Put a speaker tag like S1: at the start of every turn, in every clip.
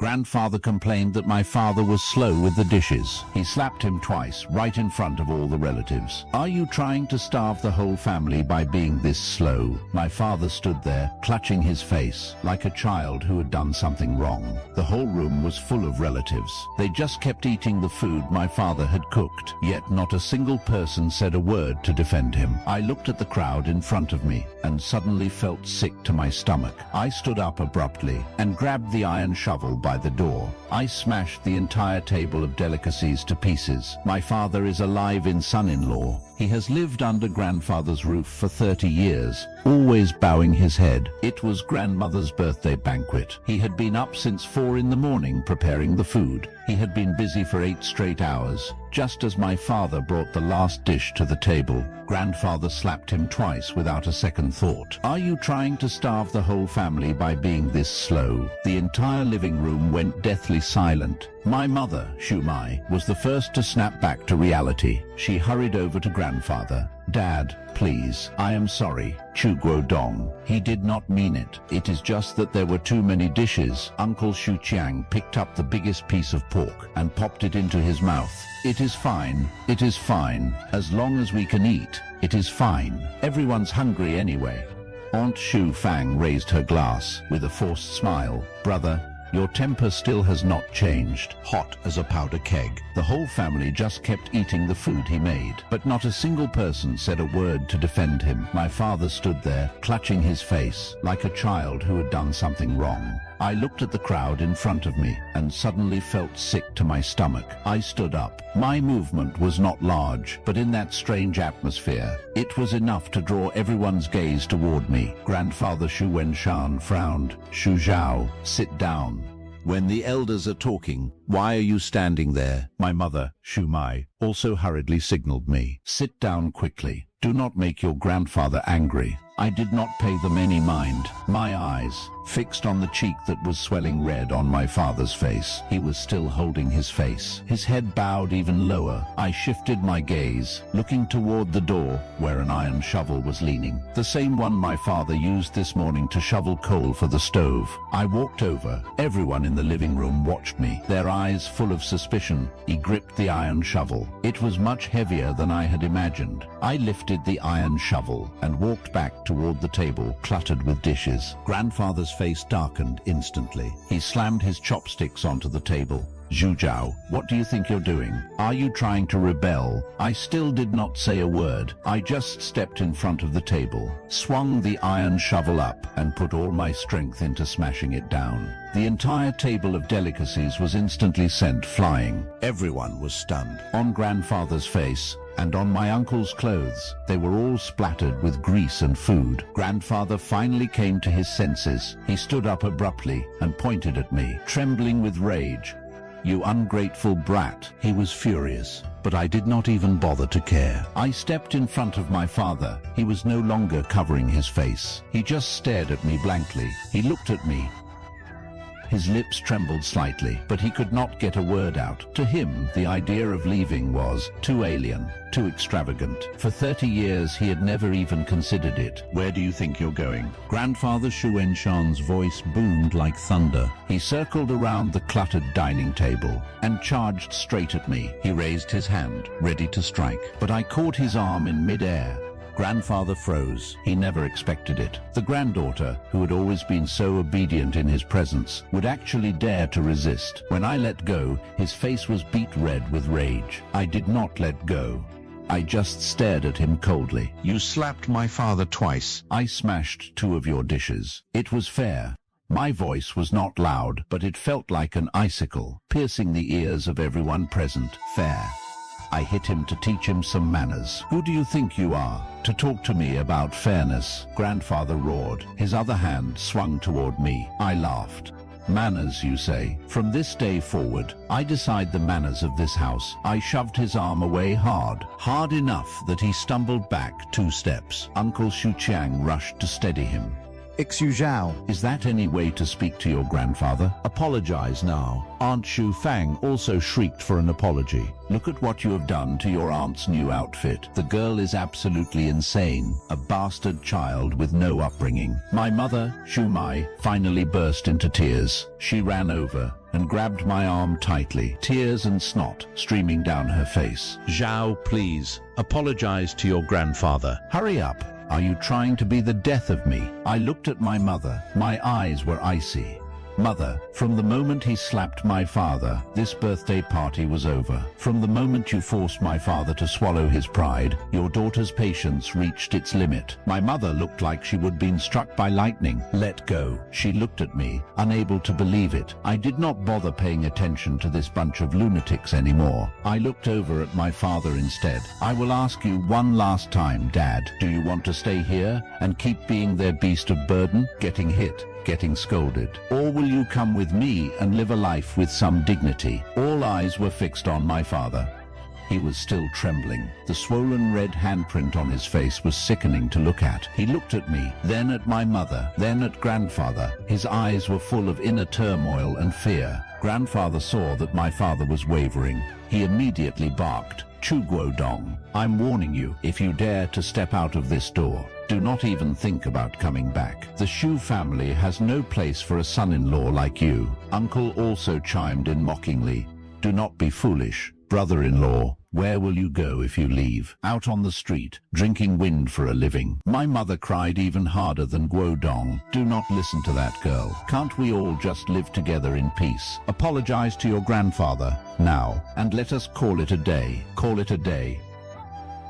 S1: Grandfather complained that my father was slow with the dishes. He slapped him twice, right in front of all the relatives. "Are you trying to starve the whole family by being this slow?" My father stood there, clutching his face, like a child who had done something wrong. The whole room was full of relatives. They just kept eating the food my father had cooked, yet not a single person said a word to defend him. I looked at the crowd in front of me and suddenly felt sick to my stomach. I stood up abruptly and grabbed the iron shovel by the door. I smashed the entire table of delicacies to pieces. My father is alive in son-in-law. He has lived under grandfather's roof for 30 years, always bowing his head. It was grandmother's birthday banquet. He had been up since 4 in the morning preparing the food. He had been busy for 8 straight hours. Just as my father brought the last dish to the table, grandfather slapped him twice without a second thought. "Are you trying to starve the whole family by being this slow?" The entire living room went deathly silent. My mother, Shumai, was the first to snap back to reality. She hurried over to grandfather. "Dad, please, I am sorry. Chuguo Dong. He did not mean it. It is just that there were too many dishes." Uncle Shu Chiang picked up the biggest piece of pork and popped it into his mouth. "It is fine. It is fine. As long as we can eat, it is fine. Everyone's hungry anyway." Aunt Shu Fang raised her glass with a forced smile. "Brother, your temper still has not changed, hot as a powder keg." The whole family just kept eating the food he made, but not a single person said a word to defend him. My father stood there, clutching his face, like a child who had done something wrong. I looked at the crowd in front of me and suddenly felt sick to my stomach. I stood up. My movement was not large, but in that strange atmosphere, it was enough to draw everyone's gaze toward me. Grandfather Shu Wenshan frowned. "Shu Zhao, sit down. When the elders are talking, why are you standing there?" My mother, Shu Mai, also hurriedly signaled me. "Sit down quickly. Do not make your grandfather angry." I did not pay them any mind. My eyes fixed on the cheek that was swelling red on my father's face. He was still holding his face, his head bowed even lower. I shifted my gaze, looking toward the door where an iron shovel was leaning, the same one my father used this morning to shovel coal for the stove. I walked over. Everyone in the living room watched me, their eyes full of suspicion. He gripped the iron shovel. It was much heavier than I had imagined. I lifted the iron shovel and walked back toward the table cluttered with dishes. Grandfather's face darkened instantly. He slammed his chopsticks onto the table. "Zhu Zhao, what do you think you're doing? Are you trying to rebel?" I still did not say a word. I just stepped in front of the table, swung the iron shovel up, and put all my strength into smashing it down. The entire table of delicacies was instantly sent flying. Everyone was stunned. On grandfather's face and on my uncle's clothes, they were all splattered with grease and food. Grandfather finally came to his senses. He stood up abruptly and pointed at me, trembling with rage. "You ungrateful brat." He was furious, but I did not even bother to care. I stepped in front of my father. He was no longer covering his face. He just stared at me blankly. He looked at me. His lips trembled slightly, but he could not get a word out. To him, the idea of leaving was too alien, too extravagant. For 30 years, he had never even considered it. "Where do you think you're going?" Grandfather Shu Wenshan's voice boomed like thunder. He circled around the cluttered dining table and charged straight at me. He raised his hand, ready to strike, but I caught his arm in mid-air. Grandfather froze. He never expected it. The granddaughter, who had always been so obedient in his presence, would actually dare to resist. When I let go, his face was beet red with rage. I did not let go. I just stared at him coldly. "You slapped my father twice." "I smashed 2 of your dishes. It was fair." My voice was not loud, but it felt like an icicle, piercing the ears of everyone present. "Fair." I hit him to teach him some manners. "Who do you think you are to talk to me about fairness?" Grandfather roared. His other hand swung toward me. I laughed. "Manners, you say? From this day forward, I decide the manners of this house." I shoved his arm away hard enough that he stumbled back 2 steps. Uncle Shu Chiang rushed to steady him.
S2: Xu Zhao.
S1: Is that any way to speak to your grandfather? Apologize now. Aunt Shu Fang also shrieked for an apology. Look at what you have done to your aunt's new outfit. The girl is absolutely insane, a bastard child with no upbringing. My mother, Shu Mai, finally burst into tears. She ran over and grabbed my arm tightly, tears and snot streaming down her face.
S3: Zhao, please, apologize to your grandfather.
S1: Hurry up. Are you trying to be the death of me? I looked at my mother. My eyes were icy. Mother, from the moment he slapped my father, this birthday party was over. From the moment you forced my father to swallow his pride, your daughter's patience reached its limit. My mother looked like she would been struck by lightning. Let go. She looked at me, unable to believe it. I did not bother paying attention to this bunch of lunatics anymore. I looked over at my father instead. I will ask you one last time, Dad. Do you want to stay here and keep being their beast of burden, getting hit, getting scolded? Or will you come with me and live a life with some dignity? All eyes were fixed on my father. He was still trembling. The swollen red handprint on his face was sickening to look at. He looked at me, then at my mother, then at grandfather. His eyes were full of inner turmoil and fear. Grandfather saw that my father was wavering. He immediately barked, "Chu Guodong, I'm warning you, if you dare to step out of this door, do not even think about coming back. The Shu family has no place for a son-in-law like you." Uncle also chimed in mockingly, "Do not be foolish. Brother-in-law, where will you go if you leave? Out on the street, drinking wind for a living." My mother cried even harder than Guodong. "Do not listen to that girl. Can't we all just live together in peace? Apologize to your grandfather now, and let us call it a day. Call it a day."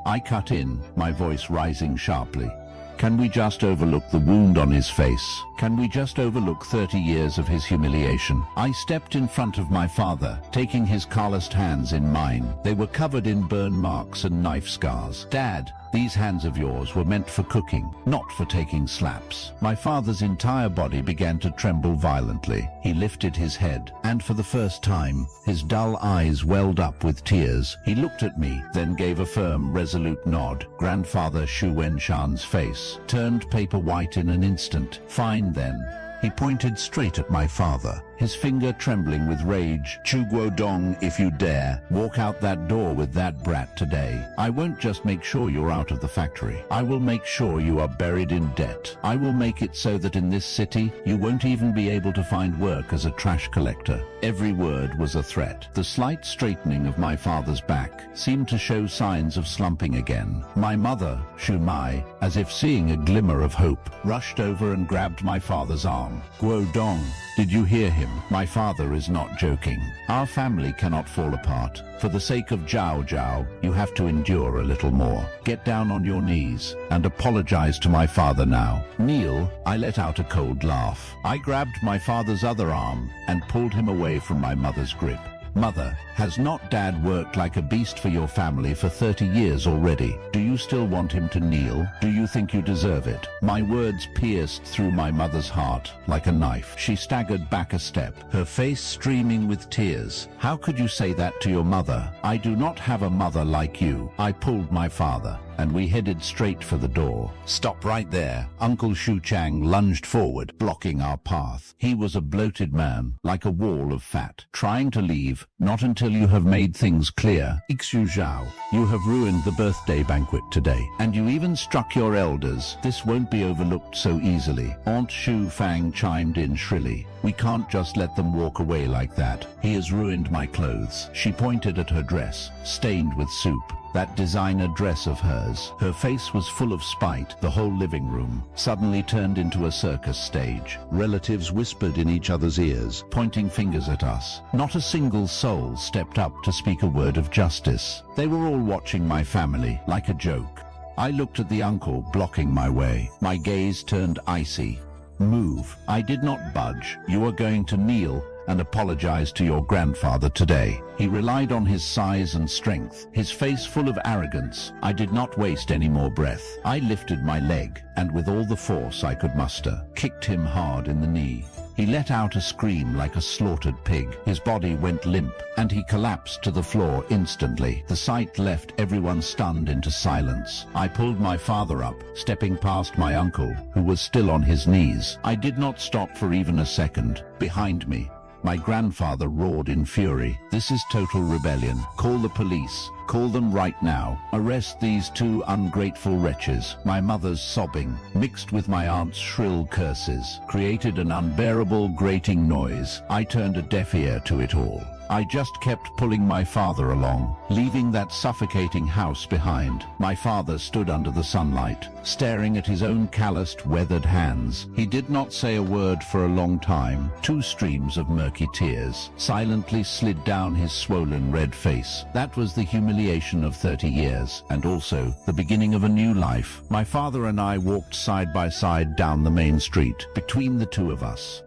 S1: I cut in, my voice rising sharply. Can we just overlook the wound on his face? Can we just overlook 30 years of his humiliation? I stepped in front of my father, taking his calloused hands in mine. They were covered in burn marks and knife scars. "Dad, these hands of yours were meant for cooking, not for taking slaps." My father's entire body began to tremble violently. He lifted his head, and for the first time, his dull eyes welled up with tears. He looked at me, then gave a firm, resolute nod. Grandfather Shu Wenshan's face turned paper white in an instant. "Fine then." He pointed straight at my father, his finger trembling with rage. "Chu Guodong, if you dare, walk out that door with that brat today. I won't just make sure you're out of the factory. I will make sure you are buried in debt. I will make it so that in this city, you won't even be able to find work as a trash collector." Every word was a threat. The slight straightening of my father's back seemed to show signs of slumping again. My mother, Shu Mai, as if seeing a glimmer of hope, rushed over and grabbed my father's arm. "Guodong, did you hear him? My father is not joking. Our family cannot fall apart. For the sake of Zhao Zhao, you have to endure a little more. Get down on your knees and apologize to my father now." "Kneel." I let out a cold laugh. I grabbed my father's other arm and pulled him away from my mother's grip. "Mother, has not Dad worked like a beast for your family for 30 years already? Do you still want him to kneel? Do you think you deserve it?" My words pierced through my mother's heart like a knife. She staggered back a step, her face streaming with tears. "How could you say that to your mother? I do not have a mother like you." I pulled my father, and we headed straight for the door. "Stop right there." Uncle Shu Chang lunged forward, blocking our path. He was a bloated man, like a wall of fat. "Trying to leave, not until you have made things clear. Xu Zhao, you have ruined the birthday banquet today, and you even struck your elders. This won't be overlooked so easily." Aunt Shu Fang chimed in shrilly. "We can't just let them walk away like that. He has ruined my clothes." She pointed at her dress, stained with soup. That designer dress of hers. Her face was full of spite. The whole living room suddenly turned into a circus stage. Relatives whispered in each other's ears, pointing fingers at us. Not a single soul stepped up to speak a word of justice. They were all watching my family like a joke. I looked at the uncle blocking my way. My gaze turned icy. "Move." I did not budge. "You are going to kneel and apologize to your grandfather today." He relied on his size and strength, his face full of arrogance. I did not waste any more breath. I lifted my leg, and with all the force I could muster, kicked him hard in the knee. He let out a scream like a slaughtered pig. His body went limp, and he collapsed to the floor instantly. The sight left everyone stunned into silence. I pulled my father up, stepping past my uncle, who was still on his knees. I did not stop for even a second. Behind me, my grandfather roared in fury. "This is total rebellion. Call the police. Call them right now. Arrest these two ungrateful wretches." My mother's sobbing, mixed with my aunt's shrill curses, created an unbearable grating noise. I turned a deaf ear to it all. I just kept pulling my father along, leaving that suffocating house behind. My father stood under the sunlight, staring at his own calloused, weathered hands. He did not say a word for a long time. 2 streams of murky tears silently slid down his swollen red face. That was the humiliation of 30 years, and also the beginning of a new life. My father and I walked side by side down the main street. Between the two of us,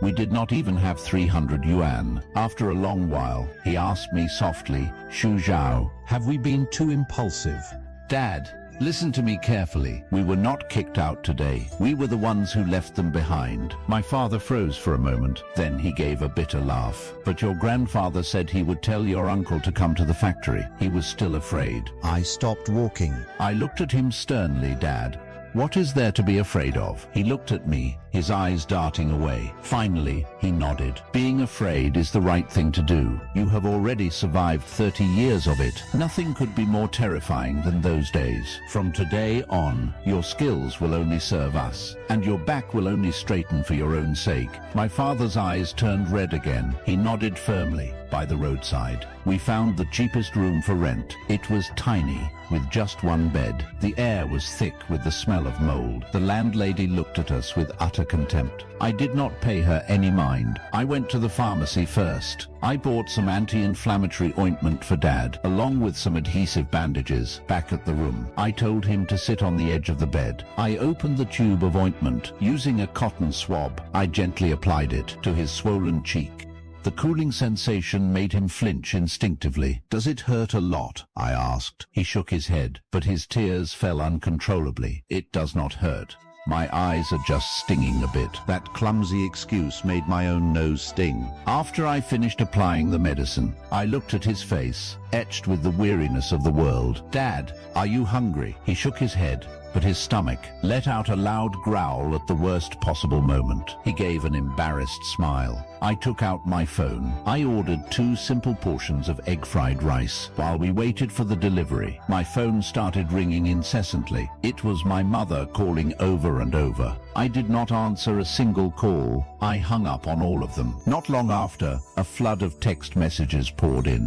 S1: we did not even have 300 yuan. After a long while, he asked me softly, "Xu Zhao,
S3: Have we been too impulsive?
S1: Dad, listen to me carefully. We were not kicked out today. We were the ones who left them behind." My father froze for a moment. Then he gave a bitter laugh. "But your grandfather said he would tell your uncle to come to the factory. He was still afraid."
S3: I stopped walking.
S1: I looked at him sternly. "Dad, what is there to be afraid of?" He looked at me, his eyes darting away. Finally, he nodded. "Being afraid is the right thing to do. You have already survived 30 years of it. Nothing could be more terrifying than those days. From today on, your skills will only serve us, and your back will only straighten for your own sake." My father's eyes turned red again. He nodded firmly. By the roadside, we found the cheapest room for rent. It was tiny, with just 1 bed. The air was thick with the smell of mold. The landlady looked at us with utter contempt. I did not pay her any mind. I went to the pharmacy first. I bought some anti-inflammatory ointment for Dad, along with some adhesive bandages. Back at the room, I told him to sit on the edge of the bed. I opened the tube of ointment. Using a cotton swab, I gently applied it to his swollen cheek. The cooling sensation made him flinch instinctively. "Does it hurt a lot?" I asked. He shook his head, but his tears fell uncontrollably. "It does not hurt. My eyes are just stinging a bit." That clumsy excuse made my own nose sting. After I finished applying the medicine, I looked at his face, etched with the weariness of the world. "Dad, are you hungry?" He shook his head, but his stomach let out a loud growl at the worst possible moment. He gave an embarrassed smile. I took out my phone. I ordered 2 simple portions of egg-fried rice. While we waited for the delivery, my phone started ringing incessantly. It was my mother calling over and over. I did not answer a single call. I hung up on all of them. Not long after, a flood of text messages poured in.